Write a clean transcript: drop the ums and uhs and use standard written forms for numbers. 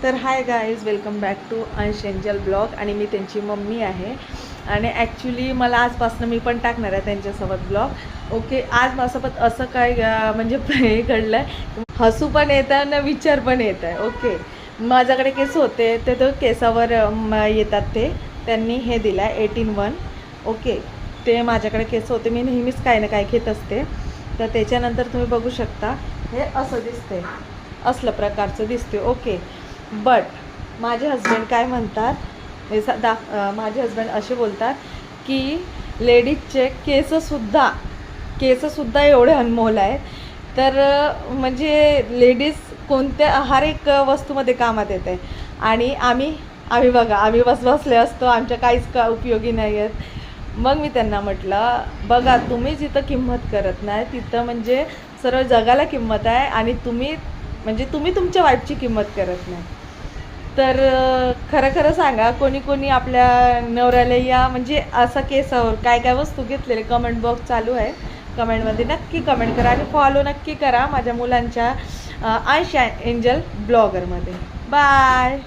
तर hi guys, welcome back to Ansh Angel blog. आणि मी त्यांची मम्मी आहे. आणि ॲक्च्युली मला आजपासून मी पण टाकणार आहे त्यांच्यासोबत ब्लॉग. ओके, आज माझ्यासोबत असं काय म्हणजे हे घडलं आहे, हसू पण येतं आणि विचार पण येत आहे. ओके, माझ्याकडे केस होते ते तो केसावर येतात ते त्यांनी हे दिलं आहे 18-1. ओके, ते माझ्याकडे केस होते, मी नेहमीच काही ना काही घेत असते. तर त्याच्यानंतर तुम्ही बघू शकता हे असं दिसते, असलं प्रकारचं दिसते. ओके, बट माझे हस्बंड काय म्हणतात, माझे हस्बंड असे बोलतात की लेडीजचे केससुद्धा एवढे अनमोल आहे. तर म्हणजे लेडीज कोणत्या हर एक वस्तूमध्ये कामात येते. आणि आम्ही बघा, आम्ही बसले असतो, आमच्या काहीच उपयोगी नाही आहेत. मग मी त्यांना म्हटलं, बघा तुम्ही जिथं किंमत करत नाही तिथं म्हणजे सर्व जगाला किंमत आहे. आणि तुम्ही तुमच्या वाईफची किंमत करत नाही. तर खरं खरं सांगा, कोणी आपल्या नवऱ्याला या म्हणजे असा केसावर काय काय वस्तू घेतलेले, कमेंट बॉक्स चालू आहे, कमेंटमध्ये नक्की कमेंट करा आणि फॉलो नक्की करा माझ्या मुलांच्या अंश एंजल ब्लॉगरमध्ये. बाय.